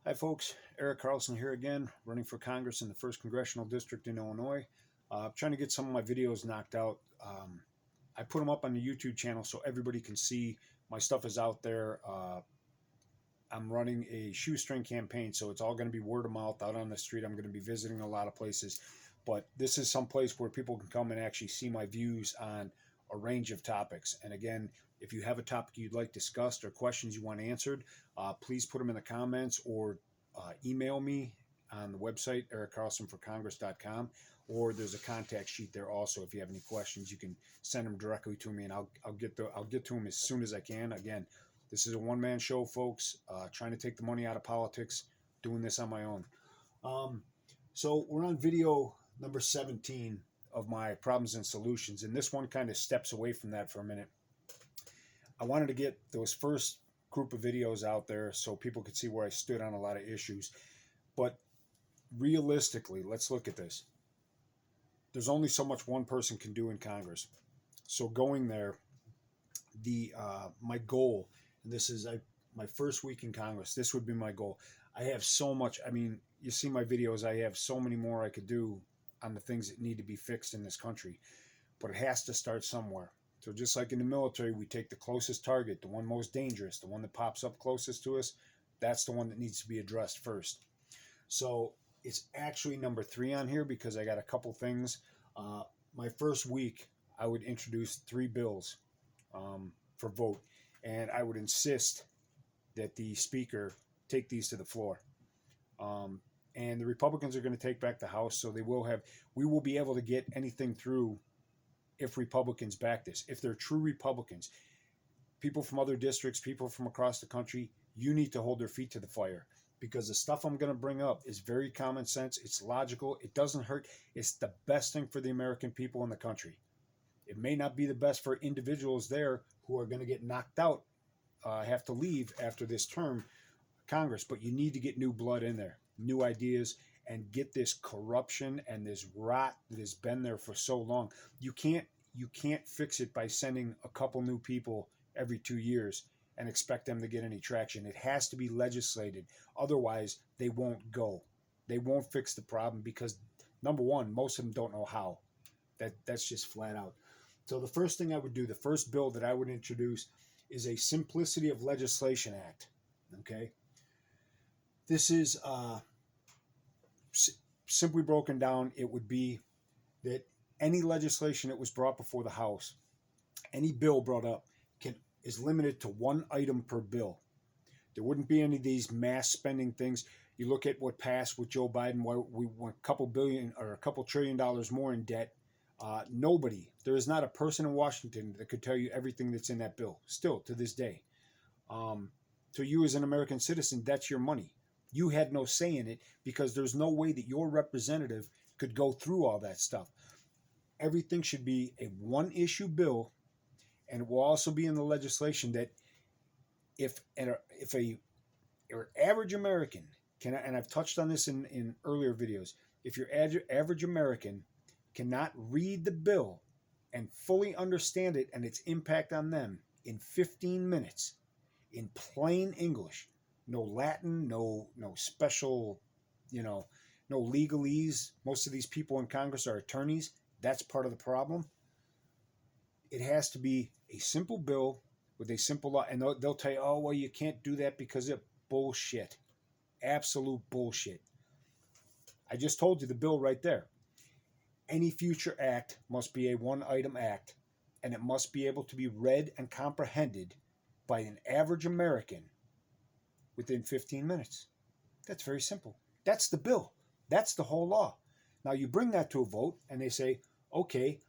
Hi folks, Eric Carlson here again, running for Congress in the 1st Congressional District in Illinois. Trying to get some of my videos knocked out. I put them up on the YouTube channel so everybody can see my stuff is out there. I'm running a shoestring campaign, so it's all going to be word of mouth out on the street. I'm going to be visiting a lot of places, but this is some place where people can come and actually see my views on a range of topics. And again, if you have a topic you'd like discussed or questions you want answered, please put them in the comments or email me on the website ericcarlsonforcongress.com, or there's a contact sheet there also. If you have any questions, you can send them directly to me, and I'll get to them as soon as I can. Again, this is a one-man show, folks. Trying to take the money out of politics, doing this on my own. So we're on video number 17 of my problems and solutions, and this one kind of steps away from that for a minute. I wanted to get those first group of videos out there so people could see where I stood on a lot of issues. But realistically, let's look at this. There's only so much one person can do in Congress. So going there, my goal, and this is my first week in Congress, this would be my goal. I have so much. I mean, you see my videos, I have so many more I could do on the things that need to be fixed in this country. But it has to start somewhere. So just like in the military, we take the closest target, the one most dangerous, the one that pops up closest to us. That's the one that needs to be addressed first. So it's actually number 3 on here because I got a couple things. My first week, I would introduce 3 bills for vote, and I would insist that the speaker take these to the floor. And the Republicans are going to take back the House, so we will be able to get anything through if Republicans back this. If they're true Republicans, people from other districts, people from across the country, you need to hold their feet to the fire, because the stuff I'm going to bring up is very common sense. It's logical. It doesn't hurt. It's the best thing for the American people in the country. It may not be the best for individuals there who are going to get knocked out, have to leave after this term Congress, but you need to get new blood in there, new ideas, and get this corruption and this rot that has been there for so long. You can't fix it by sending a couple new people every 2 years and expect them to get any traction. It has to be legislated. Otherwise, they won't go. They won't fix the problem because, number one, most of them don't know how. That's just flat out. So the first thing I would do, the first bill that I would introduce, is a Simplicity of Legislation Act. Okay? This is simply broken down. It would be that any legislation that was brought before the House, any bill brought up, is limited to 1 item per bill. There wouldn't be any of these mass spending things. You look at what passed with Joe Biden, where we went a couple billion or a couple $1 trillion more in debt. There is not a person in Washington that could tell you everything that's in that bill, still to this day. So you as an American citizen, that's your money. You had no say in it because there's no way that your representative could go through all that stuff. Everything should be a 1-issue bill, and it will also be in the legislation that if a average American can, and I've touched on this in earlier videos, if your average American cannot read the bill and fully understand it and its impact on them in 15 minutes in plain English, no Latin, no special, no legalese. Most of these people in Congress are attorneys. That's part of the problem. It has to be a simple bill with a simple law. And they'll tell you, oh, well, you can't do that because of bullshit. Absolute bullshit. I just told you the bill right there. Any future act must be a 1-item act, and it must be able to be read and comprehended by an average American within 15 minutes. That's very simple. That's the bill. That's the whole law. Now you bring that to a vote and they say, okay,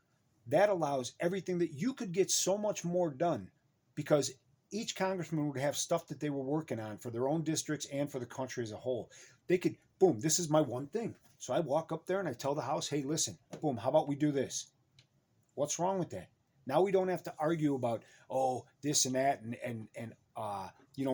that allows everything that you could get so much more done, because each congressman would have stuff that they were working on for their own districts and for the country as a whole. They could, boom, this is my one thing. So I walk up there and I tell the House, hey, listen, boom, how about we do this? What's wrong with that? Now we don't have to argue about, oh, this and that, and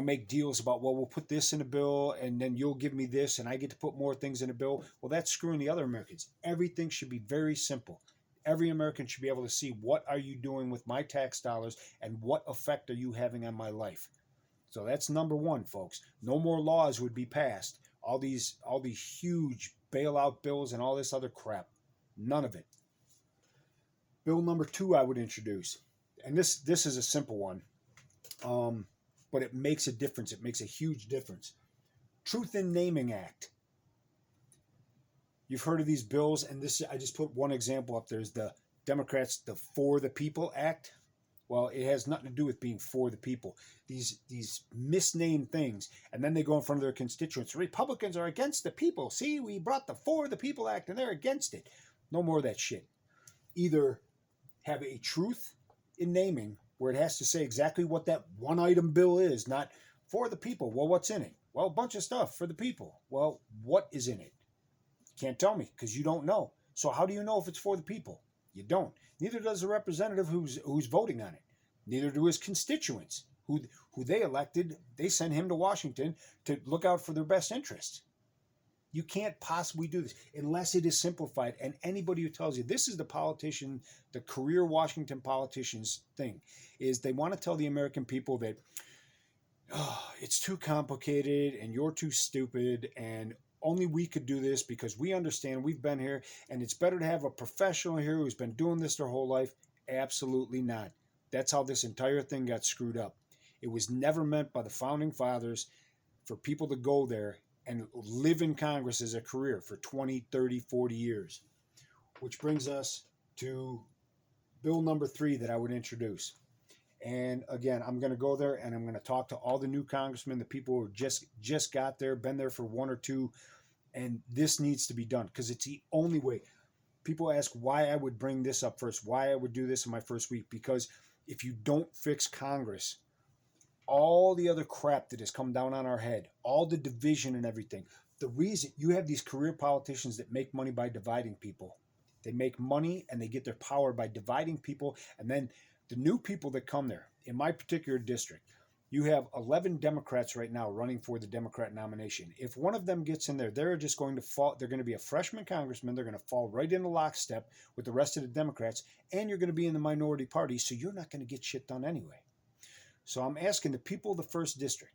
make deals about, well, we'll put this in a bill and then you'll give me this and I get to put more things in a bill. Well, that's screwing the other Americans. Everything should be very simple. Every American should be able to see, what are you doing with my tax dollars and what effect are you having on my life? So that's number one, folks. No more laws would be passed. All these huge bailout bills and all this other crap. None of it. Bill number 2 I would introduce. And this is a simple one. But it makes a difference. It makes a huge difference. Truth in Naming Act. You've heard of these bills, and this, I just put one example up. There's the Democrats, the For the People Act. Well, it has nothing to do with being for the people. These misnamed things, and then they go in front of their constituents. Republicans are against the people. See, we brought the For the People Act, and they're against it. No more of that shit. Either have a truth in naming, where it has to say exactly what that one item bill is, not for the people. Well, what's in it? Well, a bunch of stuff for the people. Well, what is in it? You can't tell me because you don't know. So how do you know if it's for the people? You don't. Neither does the representative who's voting on it. Neither do his constituents who they elected. They send him to Washington to look out for their best interests. You can't possibly do this unless it is simplified. And anybody who tells you this is the politician, the career Washington politicians thing, is they want to tell the American people that it's too complicated and you're too stupid and only we could do this because we understand, we've been here, and it's better to have a professional here who's been doing this their whole life. Absolutely not. That's how this entire thing got screwed up. It was never meant by the founding fathers for people to go there and live in Congress as a career for 20, 30, 40 years. Which brings us to bill number 3 that I would introduce. And again, I'm going to go there and I'm going to talk to all the new congressmen, the people who just got there, been there for 1 or 2, and this needs to be done because it's the only way. People ask why I would bring this up first, why I would do this in my first week, because if you don't fix Congress, all the other crap that has come down on our head, all the division and everything, the reason you have these career politicians that make money by dividing people. They make money and they get their power by dividing people, and then the new people that come there, in my particular district, you have 11 Democrats right now running for the Democrat nomination. If one of them gets in there, they're just going to fall. They're going to be a freshman congressman. They're going to fall right into lockstep with the rest of the Democrats, and you're going to be in the minority party, so you're not going to get shit done anyway. So I'm asking the people of the 1st district,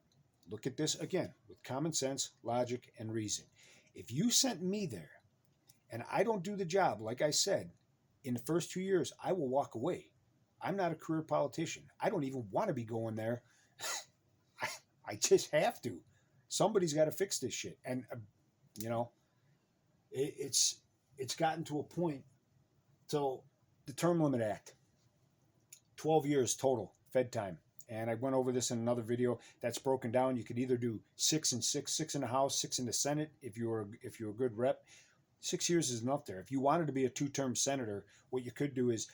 look at this again with common sense, logic, and reason. If you sent me there and I don't do the job, like I said, in the first 2 years, I will walk away. I'm not a career politician. I don't even want to be going there. I just have to. Somebody's got to fix this shit. And, it's gotten to a point. So the Term Limit Act, 12 years total, Fed time. And I went over this in another video. That's broken down. You could either do 6 and 6, 6 in the House, 6 in the Senate if you're a good rep. 6 years is enough there. If you wanted to be a 2-term senator, what you could do is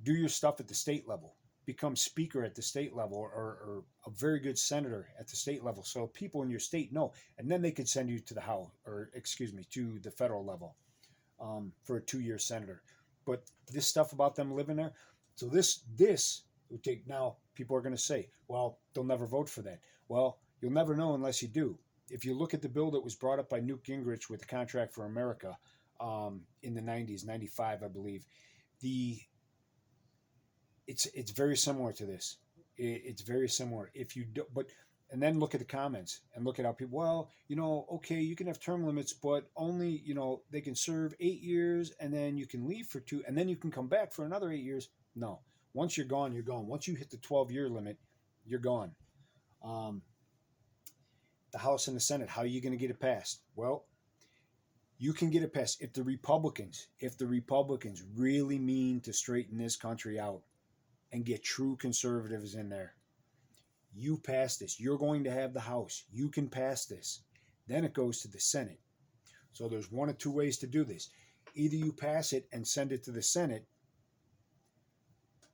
do your stuff at the state level, become speaker at the state level, or a very good senator at the state level, so people in your state know, and then they could send you to the House, to the federal level for a 2-year senator. But this stuff about them living there, so this would take. Now people are going to say, well, they'll never vote for that. Well, you'll never know unless you do. If you look at the bill that was brought up by Newt Gingrich with the Contract for America in the 90s, 95, I believe, it's very similar to this. It's very similar. If you do, and then look at the comments and look at how people, well, okay, you can have term limits, but only, they can serve 8 years and then you can leave for 2 and then you can come back for another 8 years. No, once you're gone, you're gone. Once you hit the 12-year limit, you're gone. The House and the Senate, how are you going to get it passed? Well, you can get it passed if the Republicans really mean to straighten this country out and get true conservatives in there. You pass this. You're going to have the House. You can pass this. Then it goes to the Senate. So there's 1 or 2 ways to do this. Either you pass it and send it to the Senate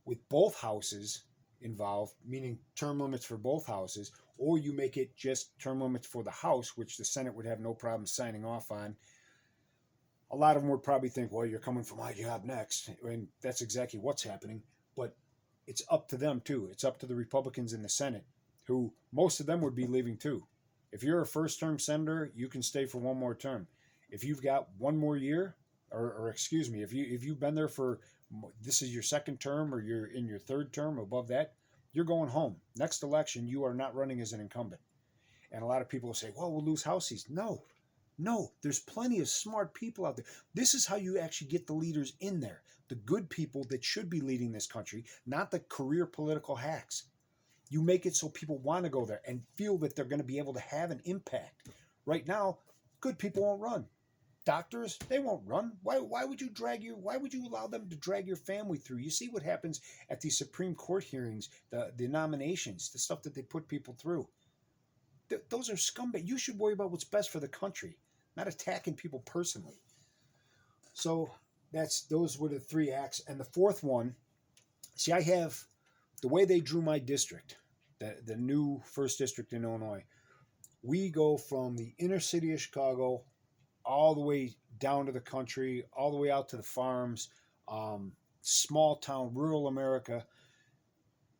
with both houses involved, meaning term limits for both houses, or you make it just term limits for the House, which the Senate would have no problem signing off on. A lot of them would probably think, well, you're coming for my job next. And that's exactly what's happening. But it's up to them, too. It's up to the Republicans in the Senate, who most of them would be leaving, too. If you're a first-term senator, you can stay for 1 more term. If you've got 1 more year, if you've been there for, this is your 2nd term or you're in your 3rd term above that, you're going home. Next election, you are not running as an incumbent. And a lot of people will say, well, we'll lose House seats. No, there's plenty of smart people out there. This is how you actually get the leaders in there. The good people that should be leading this country, not the career political hacks. You make it so people want to go there and feel that they're going to be able to have an impact. Right now, good people won't run. Doctors, they won't run. Why would you allow them to drag your family through? You see what happens at these Supreme Court hearings, the nominations, the stuff that they put people through. Those are scumbag. You should worry about what's best for the country, not attacking people personally. So those were the 3 acts. And the 4th one, see, I have the way they drew my district, the new 1st district in Illinois. We go from the inner city of Chicago all the way down to the country, all the way out to the farms, small town, rural America.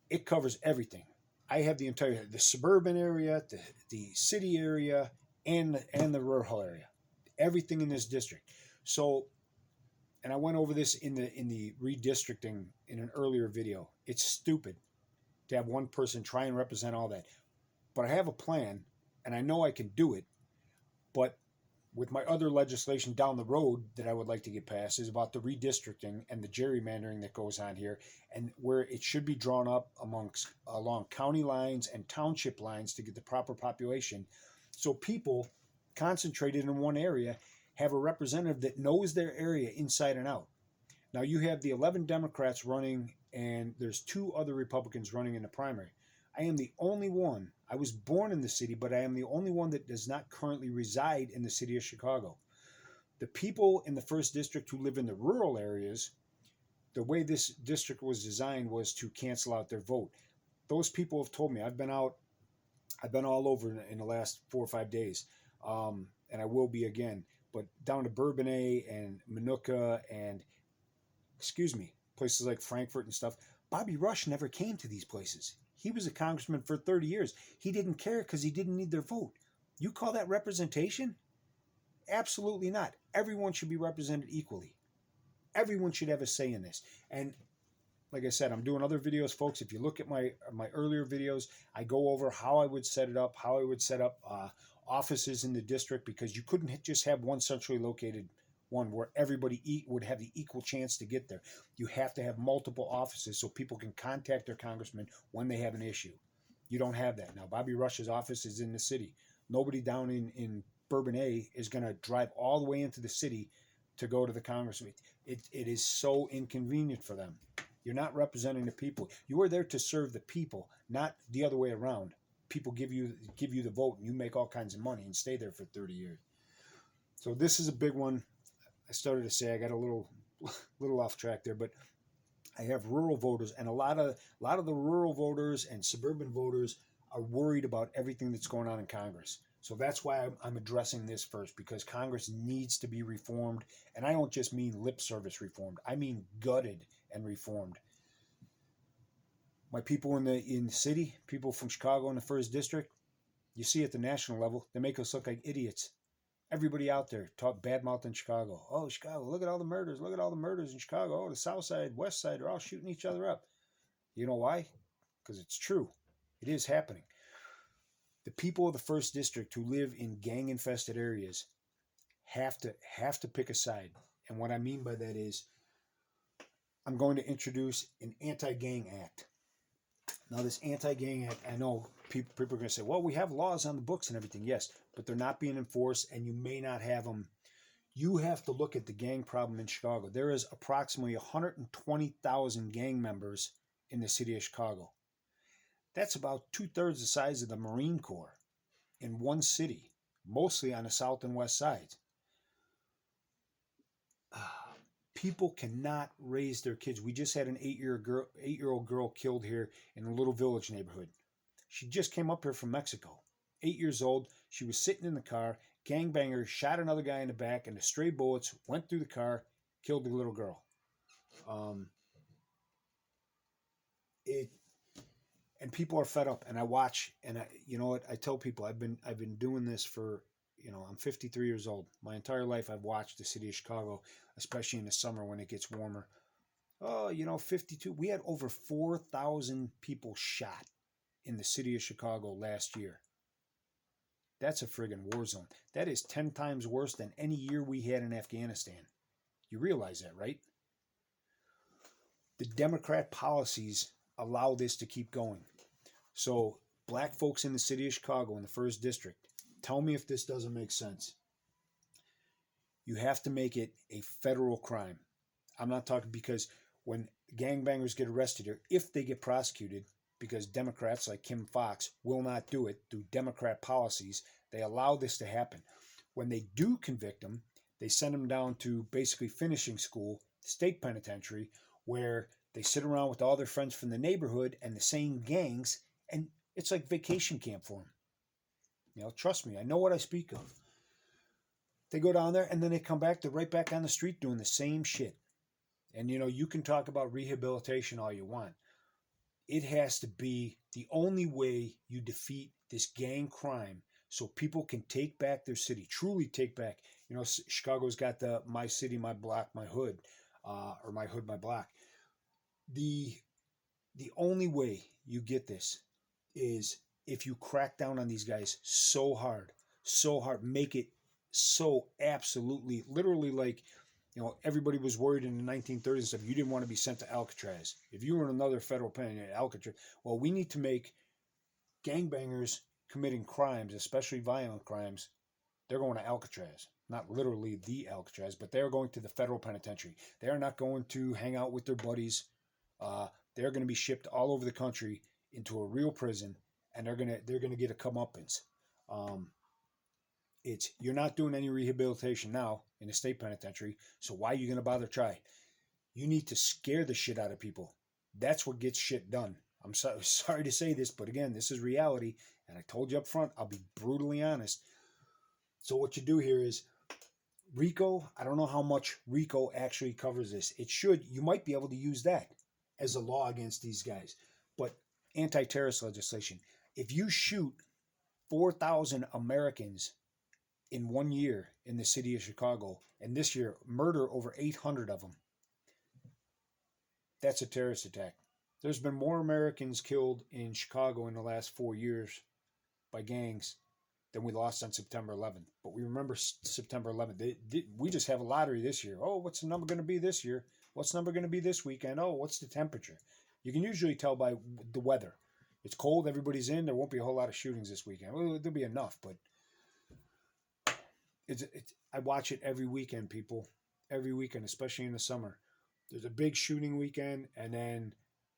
It covers everything. I have the suburban area, the city area, and the rural area. Everything in this district. So, and I went over this in the redistricting in an earlier video. It's stupid to have one person try and represent all that. But I have a plan, and I know I can do it. But with my other legislation down the road that I would like to get passed is about the redistricting and the gerrymandering that goes on here, and where it should be drawn up along county lines and township lines to get the proper population, so people concentrated in one area have a representative that knows their area inside and out. Now you have the 11 Democrats running, and there's 2 other Republicans running in the primary. I am the only one. I was born in the city, but I am the only one that does not currently reside in the city of Chicago. The people in the 1st district who live in the rural areas, the way this district was designed was to cancel out their vote. Those people have told me, I've been all over in the last 4 or 5 days, and I will be again, but down to Bourbonnais and Minooka and, places like Frankfurt and stuff. Bobby Rush never came to these places. He was a congressman for 30 years. He didn't care because he didn't need their vote. You call that representation? Absolutely not. Everyone should be represented equally. Everyone should have a say in this. And like I said, I'm doing other videos, folks. If you look at my earlier videos, I go over how I would set it up, how I would set up offices in the district, because you couldn't just have one centrally located one where everybody would have the equal chance to get there. You have to have multiple offices so people can contact their congressman when they have an issue. You don't have that now. Bobby Rush's office is in the city. Nobody down in Bourbonnais is going to drive all the way into the city to go to the congressman. It is so inconvenient for them. You're not representing the people. You are there to serve the people, not the other way around. People give you the vote, and you make all kinds of money and stay there for 30 years. So this is a big one. I started to say I got a little off track there, but I have rural voters, and a lot of the rural voters and suburban voters are worried about everything that's going on in Congress. So that's why I'm addressing this first, because Congress needs to be reformed, and I don't just mean lip service reformed. I mean gutted and reformed. My people in the city, people from Chicago in the 1st district, you see at the national level, they make us look like idiots. Everybody out there talk badmouth in Chicago. Oh, Chicago, look at all the murders. Look at all the murders in Chicago. Oh, the South Side, West Side are all shooting each other up. You know why? Because it's true. It is happening. The people of the 1st district who live in gang-infested areas have to pick a side. And what I mean by that is I'm going to introduce an anti-gang act. Now, this anti-gang act, I know people are going to say, well, we have laws on the books and everything. Yes, but they're not being enforced, and you may not have them. You have to look at the gang problem in Chicago. There is approximately 120,000 gang members in the city of Chicago. That's about 2/3 the size of the Marine Corps in one city, mostly on the south and west sides. People cannot raise their kids. We just had an 8-year-old girl killed here in a little village neighborhood. She just came up here from Mexico. 8 years old. She was sitting in the car. Gangbanger shot another guy in the back, and the stray bullets went through the car, killed the little girl. And people are fed up. And I watch, and you know what? I tell people I've been doing this for, I'm 53 years old. My entire life I've watched the city of Chicago, especially in the summer when it gets warmer. Oh, 52. We had over 4,000 people shot in the city of Chicago last year. That's a friggin' war zone. That is 10 times worse than any year we had in Afghanistan. You realize that, right? The Democrat policies allow this to keep going. So, black folks in the city of Chicago in the first district, tell me if this doesn't make sense. You have to make it a federal crime. I'm not talking because when gangbangers get arrested here, if they get prosecuted, because Democrats like Kim Foxx will not do it through Democrat policies, they allow this to happen. When they do convict them, they send them down to basically finishing school, state penitentiary, where they sit around with all their friends from the neighborhood and the same gangs, and it's like vacation camp for them. Trust me, I know what I speak of. They go down there and then they come back, they're right back on the street doing the same shit. And you can talk about rehabilitation all you want. It has to be the only way you defeat this gang crime so people can take back their city, truly take back. Chicago's got the my city, my block, my hood, or my hood, my block. The only way you get this is if you crack down on these guys so hard, make it so absolutely, literally like, everybody was worried in the 1930s and stuff. You didn't want to be sent to Alcatraz. If you were in another federal pen, Alcatraz. Well, we need to make gangbangers committing crimes, especially violent crimes, they're going to Alcatraz. Not literally the Alcatraz, but they're going to the federal penitentiary. They're not going to hang out with their buddies. They're going to be shipped all over the country into a real prison, and they're gonna get a comeuppance. You're not doing any rehabilitation now in the state penitentiary, so why are you going to bother try? You need to scare the shit out of people. That's what gets shit done. I'm sorry to say this, but again, this is reality, and I told you up front, I'll be brutally honest. So what you do here is RICO. I don't know how much RICO actually covers this. It should. You might be able to use that as a law against these guys. But anti-terrorist legislation, if you shoot 4,000 Americans in 1 year in the city of Chicago, and this year murder over 800 of them, that's a terrorist attack. There's been more Americans killed in Chicago in the last 4 years by gangs than we lost on September 11th. But we remember September 11th. We just have a lottery this year. Oh, what's the number going to be this year? What's the number going to be this weekend? Oh, what's the temperature? You can usually tell by the weather. It's cold, everybody's in. There won't be a whole lot of shootings this weekend. Well, there'll be enough, but I watch it every weekend, people. Every weekend, especially in the summer. There's a big shooting weekend, and then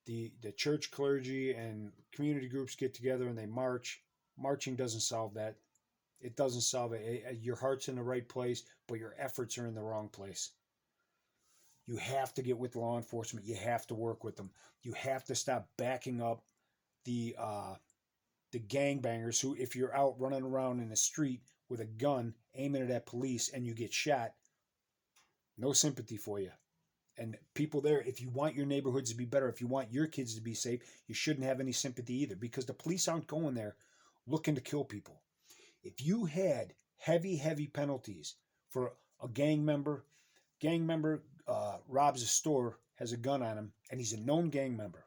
the church clergy and community groups get together and they march. Marching doesn't solve that. It doesn't solve it. Your heart's in the right place, but your efforts are in the wrong place. You have to get with law enforcement. You have to work with them. You have to stop backing up the gangbangers who, if you're out running around in the street with a gun aiming it at police and you get shot, no sympathy for you. And people there, if you want your neighborhoods to be better, if you want your kids to be safe, you shouldn't have any sympathy either, because the police aren't going there looking to kill people. If you had heavy penalties for a gang member robs a store, has a gun on him, and he's a known gang member,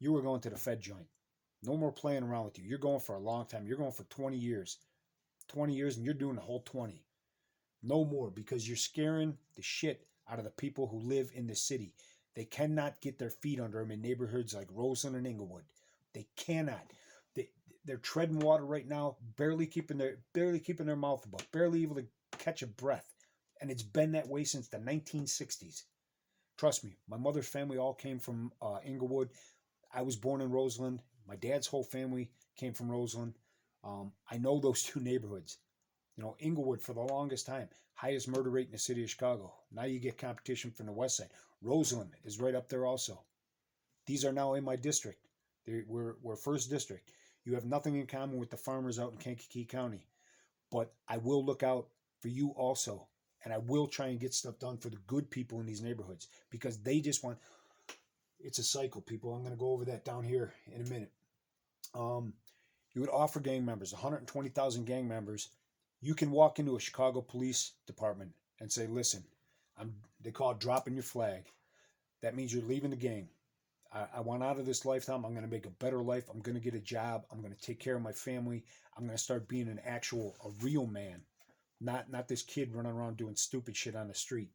you were going to the Fed joint. No more playing around with you. You're going for a long time. You're going for 20 years. 20 years, and you're doing the whole 20. No more, because you're scaring the shit out of the people who live in the city. They cannot get their feet under them in neighborhoods like Roseland and Inglewood. They cannot. They're treading water right now, barely keeping their mouth above, barely able to catch a breath. And it's been that way since the 1960s. Trust me, my mother's family all came from Inglewood. I was born in Roseland. My dad's whole family came from Roseland. I know those two neighborhoods. Inglewood for the longest time, highest murder rate in the city of Chicago. Now you get competition from the west side. Roseland is right up there also. These are now in my district. We're first district. You have nothing in common with the farmers out in Kankakee County. But I will look out for you also. And I will try and get stuff done for the good people in these neighborhoods, because they just want... It's a cycle, people. I'm going to go over that down here in a minute. You would offer gang members, 120,000 gang members. You can walk into a Chicago police department and say, listen, they call it dropping your flag. that means you're leaving the gang. I want out of this lifetime. I'm going to make a better life. I'm going to get a job. I'm going to take care of my family. I'm going to start being a real man, not this kid running around doing stupid shit on the street.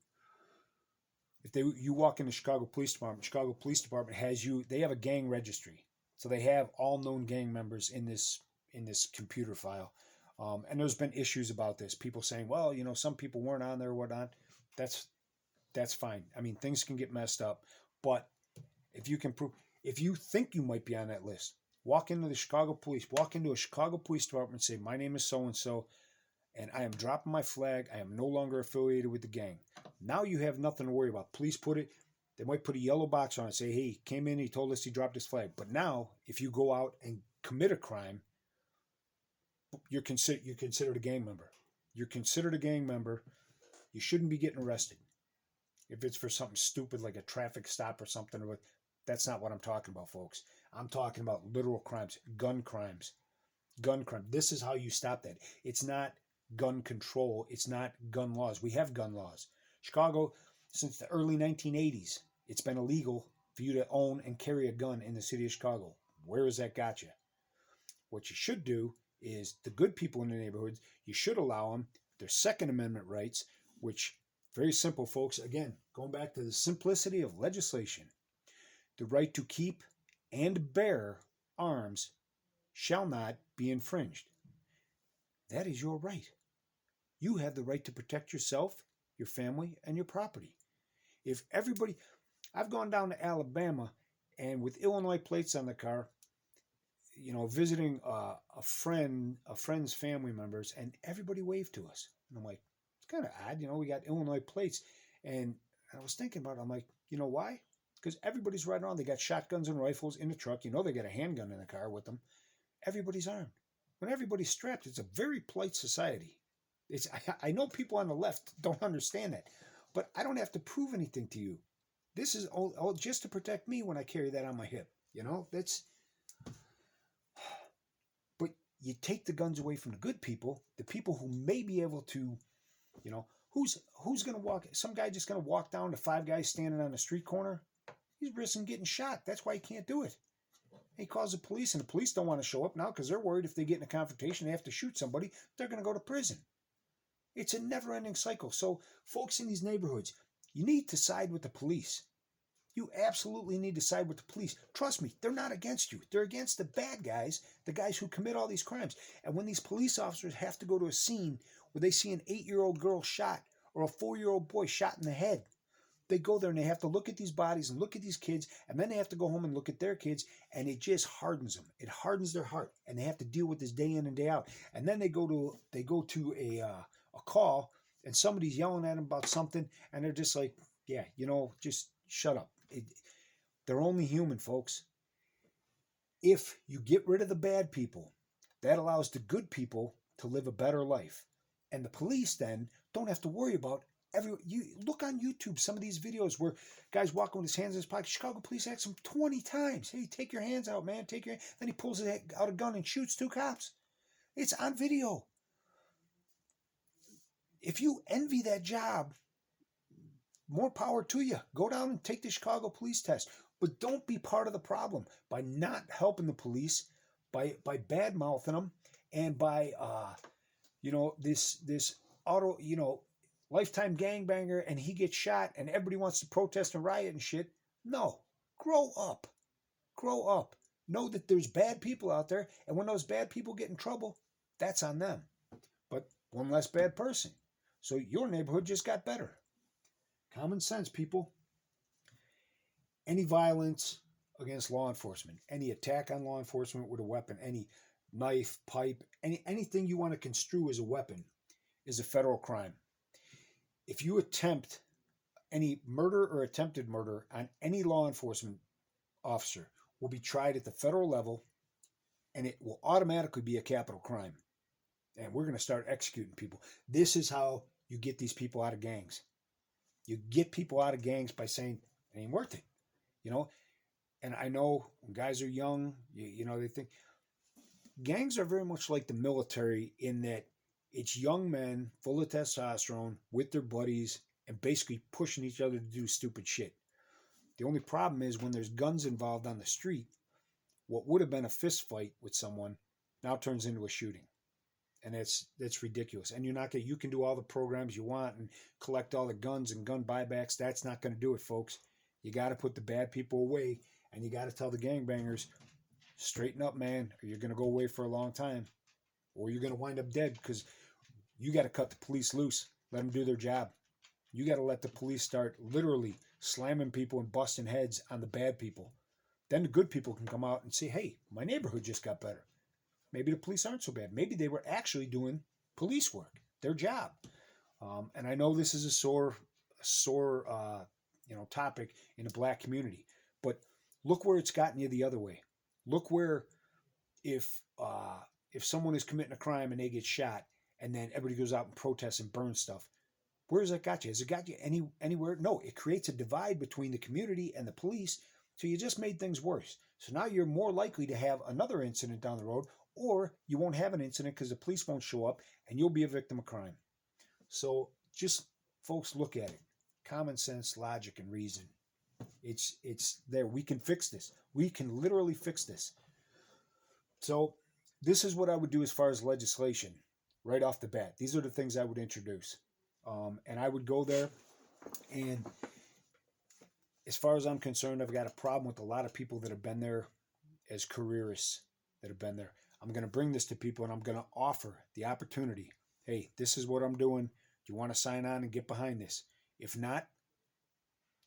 If you walk in the Chicago Police Department has you. They have a gang registry, so they have all known gang members in this computer file. And there's been issues about this. People saying, well, some people weren't on there or whatnot. That's fine. I mean, things can get messed up, but if you can prove, if you think you might be on that list, walk into a Chicago Police Department and say, my name is so-and-so, and I am dropping my flag. I am no longer affiliated with the gang. Now you have nothing to worry about. Police they might put a yellow box on it and say, hey, he came in, he told us he dropped his flag. But now, if you go out and commit a crime, you're considered a gang member. You're considered a gang member. You shouldn't be getting arrested. If it's for something stupid like a traffic stop or something, that's not what I'm talking about, folks. I'm talking about literal crimes, gun crimes. This is how you stop that. It's not gun control. It's not gun laws. We have gun laws. Chicago, since the early 1980s, it's been illegal for you to own and carry a gun in the city of Chicago. Where has that got you? What you should do is the good people in the neighborhoods, you should allow them their Second Amendment rights, which, very simple, folks. Again, going back to the simplicity of legislation. The right to keep and bear arms shall not be infringed. That is your right. You have the right to protect yourself, your family, and your property. If everybody, I've gone down to Alabama and with Illinois plates on the car, visiting a friend's family members, and everybody waved to us. And I'm like, it's kind of odd, we got Illinois plates. And I was thinking about it, I'm like, you know why? Because everybody's riding around. They got shotguns and rifles in the truck. They got a handgun in the car with them. Everybody's armed. When everybody's strapped, it's a very polite society. I know people on the left don't understand that, but I don't have to prove anything to you. This is all just to protect me when I carry that on my hip. That's. But you take the guns away from the good people, the people who may be able to, who's going to walk? Some guy just going to walk down to five guys standing on the street corner? He's risking getting shot. That's why he can't do it. He calls the police, and the police don't want to show up now because they're worried if they get in a confrontation, they have to shoot somebody, they're going to go to prison. It's a never-ending cycle. So, folks in these neighborhoods, you need to side with the police. You absolutely need to side with the police. Trust me, they're not against you. They're against the bad guys, the guys who commit all these crimes. And when these police officers have to go to a scene where they see an 8-year-old girl shot or a 4-year-old boy shot in the head, they go there and they have to look at these bodies and look at these kids, and then they have to go home and look at their kids, and it just hardens them. It hardens their heart, and they have to deal with this day in and day out. And then they go to a call, and somebody's yelling at them about something, and they're just like, yeah, just shut up. They're only human, folks. If you get rid of the bad people, that allows the good people to live a better life. And the police then don't have to worry about you look on YouTube, some of these videos where guys walking with his hands in his pocket. Chicago police ask him 20 times, hey, take your hands out, man, take your hand. Then he pulls out a gun and shoots 2 cops. It's on video. If you envy that job, more power to you. Go down and take the Chicago police test. But don't be part of the problem by not helping the police, by bad-mouthing them, and by, this auto, lifetime gangbanger, and he gets shot, and everybody wants to protest and riot and shit. No. Grow up. Grow up. Know that there's bad people out there, and when those bad people get in trouble, that's on them. But one less bad person. So your neighborhood just got better. Common sense, people. Any violence against law enforcement, any attack on law enforcement with a weapon, any knife, pipe, anything you want to construe as a weapon is a federal crime. If you attempt any murder or attempted murder on any law enforcement officer, will be tried at the federal level, and it will automatically be a capital crime. And we're going to start executing people. This is how you get these people out of gangs. You get people out of gangs by saying, it ain't worth it. And I know when guys are young, they think gangs are very much like the military in that it's young men full of testosterone with their buddies and basically pushing each other to do stupid shit. The only problem is when there's guns involved on the street, what would have been a fist fight with someone now turns into a shooting. And that's ridiculous. And you can do all the programs you want and collect all the guns and gun buybacks. That's not going to do it, folks. You got to put the bad people away, and you got to tell the gangbangers, straighten up, man, or you're going to go away for a long time, or you're going to wind up dead, because you got to cut the police loose. Let them do their job. You got to let the police start literally slamming people and busting heads on the bad people. Then the good people can come out and say, hey, my neighborhood just got better. Maybe the police aren't so bad. Maybe they were actually doing police work, their job. And I know this is a sore topic in the black community, but look where it's gotten you the other way. Look where if someone is committing a crime and they get shot, and then everybody goes out and protests and burns stuff, where has that got you? Has it got you anywhere? No, it creates a divide between the community and the police. So you just made things worse. So now you're more likely to have another incident down the road, or you won't have an incident because the police won't show up and you'll be a victim of crime. So just, folks, look at it. Common sense, logic, and reason. It's there. We can fix this. We can literally fix this. So this is what I would do as far as legislation right off the bat. These are the things I would introduce. And I would go there, and as far as I'm concerned, I've got a problem with a lot of people that have been there as careerists that have been there. I'm going to bring this to people, and I'm going to offer the opportunity. Hey, this is what I'm doing. Do you want to sign on and get behind this? If not,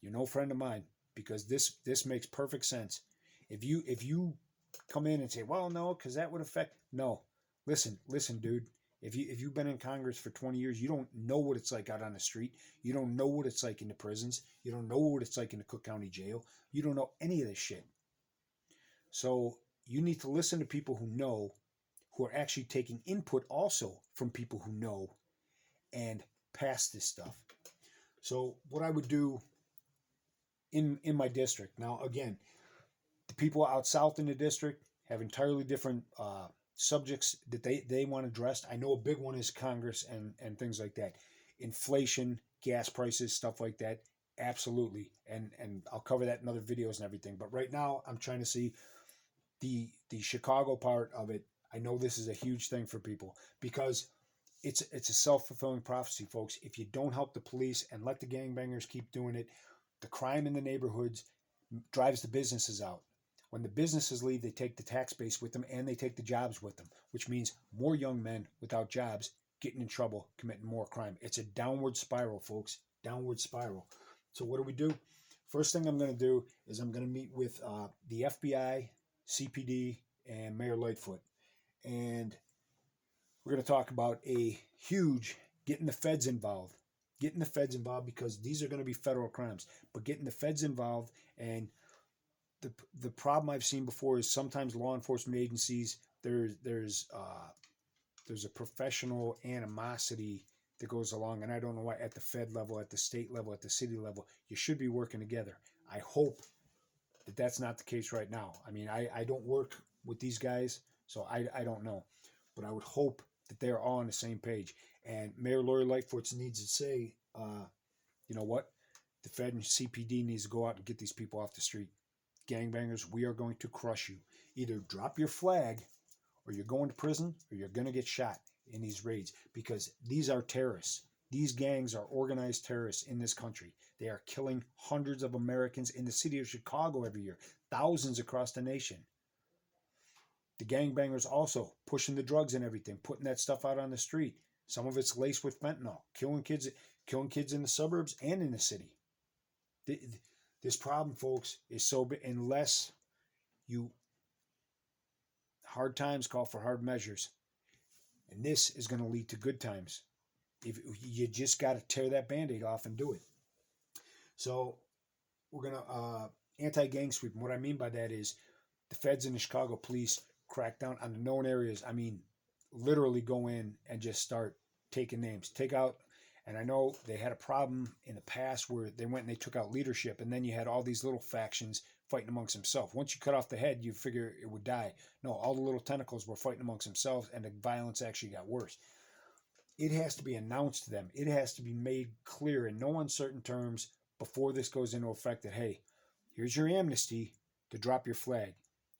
you're no friend of mine, because this makes perfect sense. If you come in and say, well, no, because that would affect. No, listen, dude. If you've been in Congress for 20 years, you don't know what it's like out on the street. You don't know what it's like in the prisons. You don't know what it's like in the Cook County Jail. You don't know any of this shit. So you need to listen to people who know, who are actually taking input also from people who know, and pass this stuff. So what I would do in my district, now again, the people out south in the district have entirely different subjects that they want addressed. I know a big one is Congress and things like that. Inflation, gas prices, stuff like that. Absolutely. And I'll cover that in other videos and everything. But right now I'm trying to see the Chicago part of it. I know this is a huge thing for people, because it's a self-fulfilling prophecy, folks. If you don't help the police and let the gangbangers keep doing it, the crime in the neighborhoods drives the businesses out. When the businesses leave, they take the tax base with them, and they take the jobs with them, which means more young men without jobs getting in trouble, committing more crime. It's a downward spiral, folks. Downward spiral. So what do? First thing I'm going to do is I'm going to meet with the FBI, CPD, and Mayor Lightfoot. And we're going to talk about a huge getting the feds involved. Getting the feds involved, because these are going to be federal crimes. But getting the feds involved, and the problem I've seen before is sometimes law enforcement agencies, there's a professional animosity that goes along, and I don't know why, at the Fed level, at the state level, at the city level. You should be working together. I hope that that's not the case right now. I mean, I don't work with these guys, so I don't know. But I would hope that they're all on the same page. And Mayor Lori Lightfoot needs to say, you know what? The Fed and CPD needs to go out and get these people off the street. Gangbangers, we are going to crush you. Either drop your flag, or you're going to prison, or you're going to get shot in these raids, because these are terrorists. These gangs are organized terrorists in this country. They are killing hundreds of Americans in the city of Chicago every year, thousands across the nation. The gangbangers also pushing the drugs and everything, putting that stuff out on the street. Some of it's laced with fentanyl, killing kids in the suburbs and in the city. This problem, folks, is so big. Unless hard times call for hard measures, and this is going to lead to good times. If you just got to tear that Band-Aid off and do it. So we're going to anti-gang sweep. And what I mean by that is the feds and the Chicago police crack down on the known areas. I mean, literally go in and just start taking names, take out. And I know they had a problem in the past where they went and they took out leadership, and then you had all these little factions fighting amongst themselves. Once you cut off the head, you figure it would die. No, all the little tentacles were fighting amongst themselves, and the violence actually got worse. It has to be announced to them. It has to be made clear in no uncertain terms before this goes into effect that, hey, Here's your amnesty to drop your flag.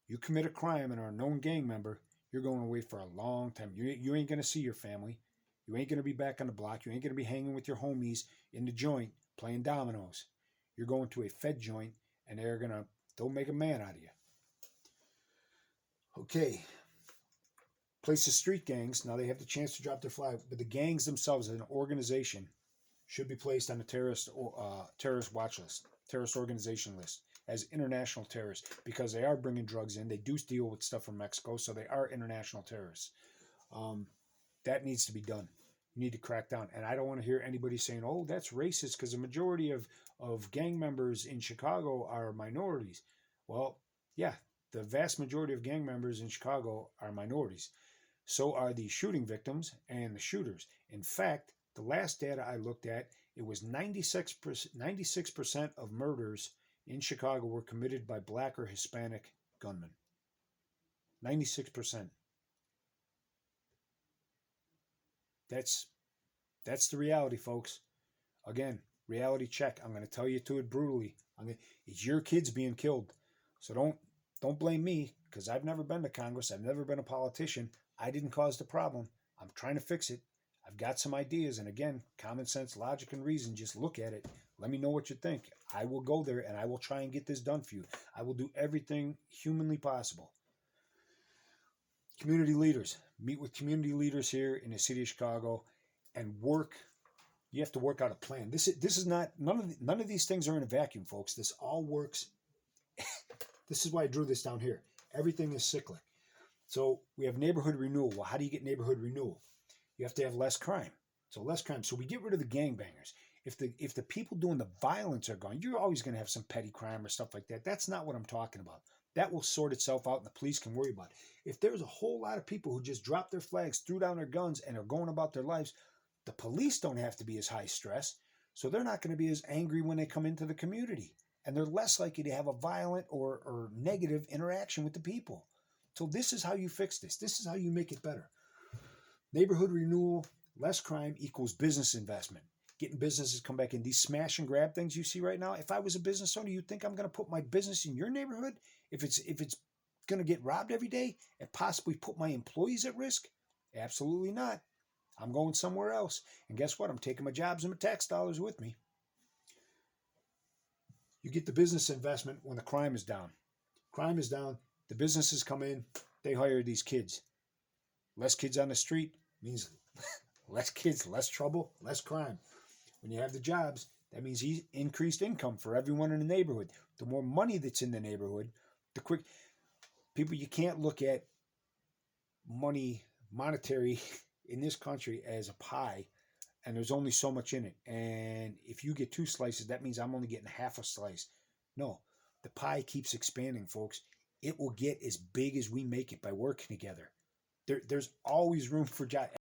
You commit a crime and are a known gang member, you're going away for a long time. You ain't going to see your family. You ain't going to be back on the block. You ain't going to be hanging with your homies in the joint playing dominoes. You're going to a Fed joint, and they'll make a man out of you. Okay. Places street gangs, now they have the chance to drop their flag, but the gangs themselves as an organization should be placed on the terrorist watch list, terrorist organization list, as international terrorists, because they are bringing drugs in. They do deal with stuff from Mexico, so they are international terrorists. That needs to be done. You need to crack down. And I don't want to hear anybody saying, oh, that's racist because the majority of gang members in Chicago are minorities. Well, yeah, the vast majority of gang members in Chicago are minorities. So are the shooting victims and the shooters. In fact, the last data I looked at, it was 96% of murders in Chicago were committed by black or Hispanic gunmen. 96%. That's the reality, folks. Again, reality check. I'm going to tell you to it brutally. It's your kids being killed. So don't blame me, because I've never been to Congress. I've never been a politician. I didn't cause the problem. I'm trying to fix it. I've got some ideas. And again, common sense, logic, and reason. Just look at it. Let me know what you think. I will go there and I will try and get this done for you. I will do everything humanly possible. Community leaders. Meet with community leaders here in the city of Chicago and work. You have to work out a plan. This is not, none of these things are in a vacuum, folks. This all works. This is why I drew this down here. Everything is cyclic. So we have neighborhood renewal. Well, how do you get neighborhood renewal? You have to have less crime. So less crime. So we get rid of the gangbangers. If the people doing the violence are gone, you're always going to have some petty crime or stuff like that. That's not what I'm talking about. That will sort itself out and the police can worry about it. If there's a whole lot of people who just dropped their flags, threw down their guns, and are going about their lives, the police don't have to be as high stress. So they're not going to be as angry when they come into the community. And they're less likely to have a violent or negative interaction with the people. So this is how you fix this. This is how you make it better. Neighborhood renewal, less crime equals business investment. Getting businesses come back in. These smash and grab things you see right now, if I was a business owner, you think I'm going to put my business in your neighborhood? If it's going to get robbed every day and possibly put my employees at risk? Absolutely not. I'm going somewhere else. And guess what? I'm taking my jobs and my tax dollars with me. You get the business investment when the crime is down. Crime is down. The businesses come in. They hire these kids. Less kids on the street means less kids, less trouble, less crime. When you have the jobs, that means increased income for everyone in the neighborhood. The more money that's in the neighborhood, the quick... People, you can't look at monetary in this country as a pie, and there's only so much in it. And if you get 2 slices, that means I'm only getting half a slice. No, the pie keeps expanding, folks. It will get as big as we make it by working together. There's always room for jobs.